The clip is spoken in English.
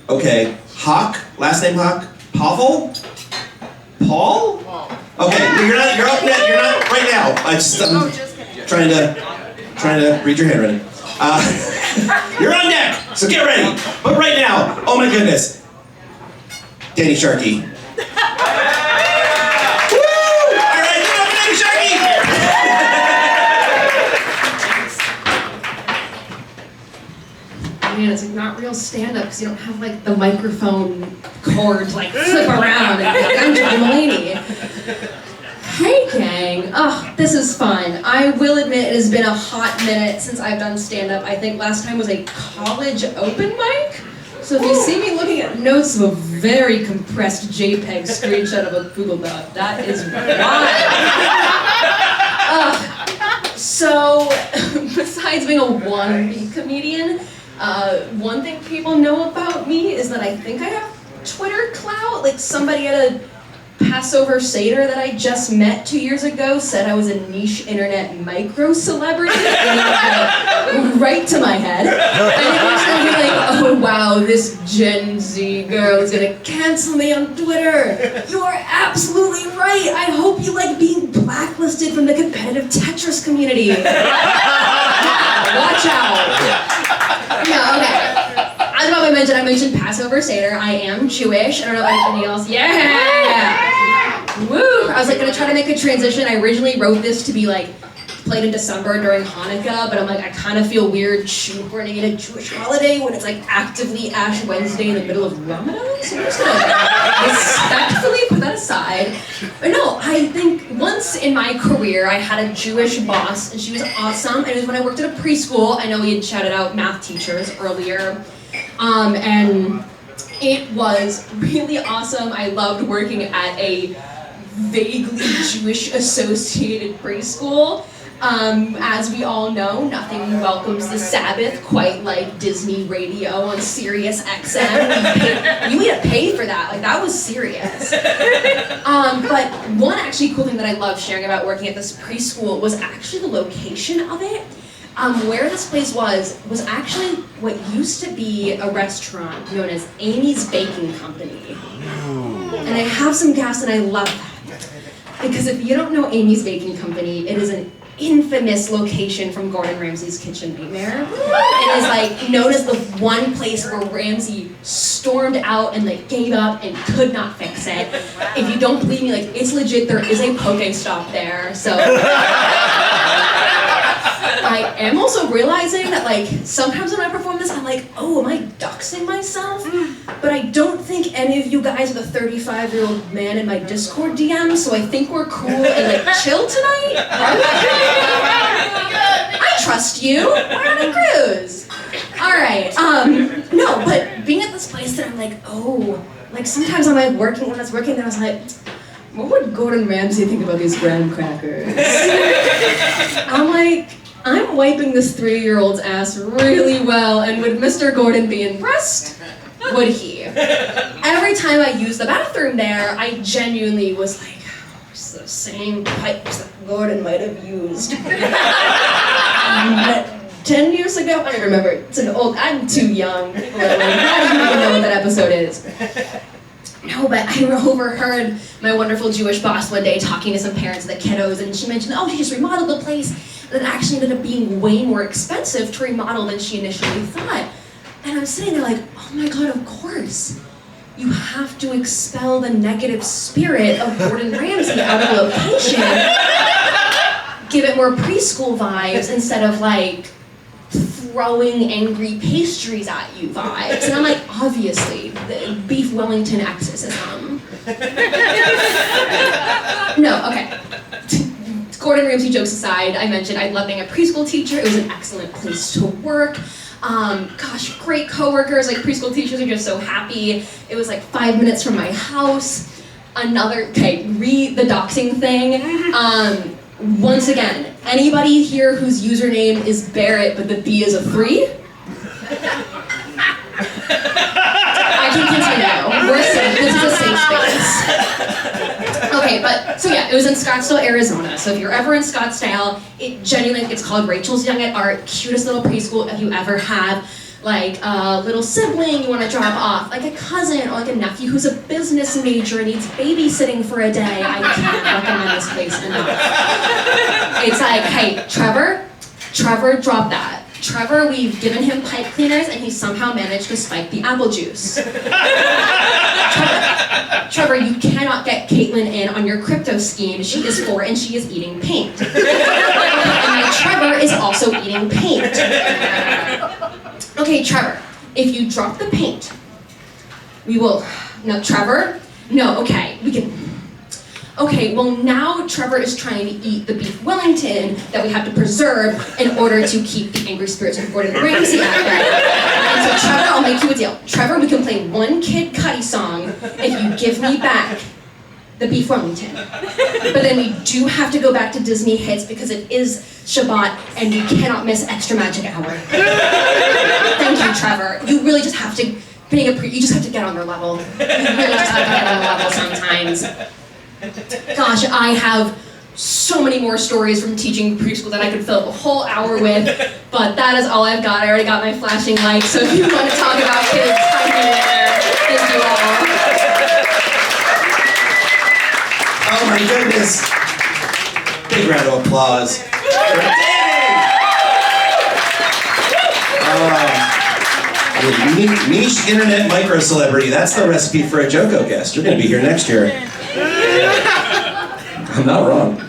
Okay. Hawk, last name Hawk? Pavel? Paul? Okay, you're up next, you're not right now. I'm trying to read your handwriting. You're on deck, so get ready. But right now, oh my goodness. Dani Sharkey. Woo! All right, give it up for Dani Sharkey! Man, it's like not real stand-up because you don't have like the microphone cord to like flip around. I'm John Mulaney. Hey gang, this is fun. I will admit it has been a hot minute since I've done stand-up. I think last time was a college open mic. So if you see me looking at notes of a very compressed JPEG screenshot of a Google Doc, that is why. So besides being a wannabe comedian, one thing people know about me is that I think I have Twitter clout. Like somebody at a Passover Seder that I just met 2 years ago said I was a niche internet micro celebrity, and right to my head. And it was thinking like, oh wow, this Gen Z girl is gonna cancel me on Twitter. You are absolutely right. I hope you like being blacklisted from the competitive Tetris community. Watch out. No, okay. I don't know if I mentioned Passover Seder. I am Jewish. I don't know if anybody else. Yeah! Woo! I was like gonna try to make a transition. I originally wrote this to be like played in December during Hanukkah, but I'm like, I kind of feel weird shoehorning in a Jewish holiday when it's like actively Ash Wednesday in the middle of Ramadan. So I'm just gonna respectfully put that aside. But no, I think once in my career I had a Jewish boss and she was awesome. And it was when I worked at a preschool. I know we had shouted out math teachers earlier. And it was really awesome. I loved working at a vaguely Jewish associated preschool. As we all know, nothing welcomes the Sabbath quite like Disney Radio on Sirius XM. You had to pay for that, like that was serious. But one actually cool thing that I love sharing about working at this preschool was actually the location of it. Where this place was actually what used to be a restaurant known as Amy's Baking Company. And I have some gas and I love that. Because if you don't know Amy's Baking Company, it is an infamous location from Gordon Ramsay's Kitchen Nightmare. It is like known as the one place where Ramsay stormed out and like gave up and could not fix it. If you don't believe me, like it's legit, there is a poke stop there, so. I am also realizing that like sometimes when I perform this, I'm like, oh, am I doxing myself? But I don't think any of you guys are the 35-year-old man in my Discord DM, so I think we're cool and like chill tonight. I trust you. We're on a cruise. All right. No, but being at this place that I'm like, oh, like sometimes I'm like working when I was working there, I was like, what would Gordon Ramsay think about these graham crackers? I'm like, I'm wiping this 3-year-old's ass really well, and would Mr. Gordon be impressed? Would he? Every time I used the bathroom there, I genuinely was like, it's the same pipes that Gordon might have used. 10 years ago? I don't remember. It's an old, I'm too young. I don't even know what that episode is. No, but I overheard my wonderful Jewish boss one day talking to some parents of the kiddos, and she mentioned, oh, she just remodeled the place. That actually ended up being way more expensive to remodel than she initially thought. And I'm sitting there like, oh my God, of course. You have to expel the negative spirit of Gordon Ramsay out of the location. Give it more preschool vibes instead of like throwing angry pastries at you vibes. And I'm like, obviously, the beef Wellington exorcism. No, okay. Gordon Ramsay jokes aside, I mentioned I love being a preschool teacher. It was an excellent place to work. Gosh, great coworkers. Like preschool teachers are just so happy. It was like 5 minutes from my house. Read the doxing thing. Once again, anybody here whose username is Barrett, but the B is a 3? I can continue. We're safe. This is a safe space. Okay, but, so yeah, it was in Scottsdale, Arizona. So if you're ever in Scottsdale, it genuinely, it's called Rachel's Young at Art, cutest little preschool if you ever have. like a little sibling you want to drop off, like a cousin or like a nephew who's a business major and needs babysitting for a day. I can't recommend this place enough. It's like, hey, Trevor, drop that. Trevor, we've given him pipe cleaners and he somehow managed to spike the apple juice. Trevor, you cannot get Caitlin in on your crypto scheme. She is 4 and she is eating paint. And my Trevor is also eating paint. Okay, Trevor, if you drop the paint, we will, no, Trevor, no, okay, we can, okay, well now Trevor is trying to eat the beef Wellington that we have to preserve in order to keep the angry spirits of Gordon Ramsay at bay. And so Trevor, I'll make you a deal. Trevor, we can play one Kid Cudi song if you give me back the beef Wellington. But then we do have to go back to Disney hits because it is Shabbat and you cannot miss Extra Magic Hour. Thank you, Trevor. You really just have to you just have to get on their level. You really just have to get on their level sometimes. Gosh, I have so many more stories from teaching preschool that I could fill up a whole hour with, but that is all I've got. I already got my flashing light, so if you want to talk about kids, I'm here. Thank you all. Oh my goodness. Big round of applause for Dani! Niche internet micro celebrity. That's the recipe for a JoCo guest. You're going to be here next year. I'm not wrong.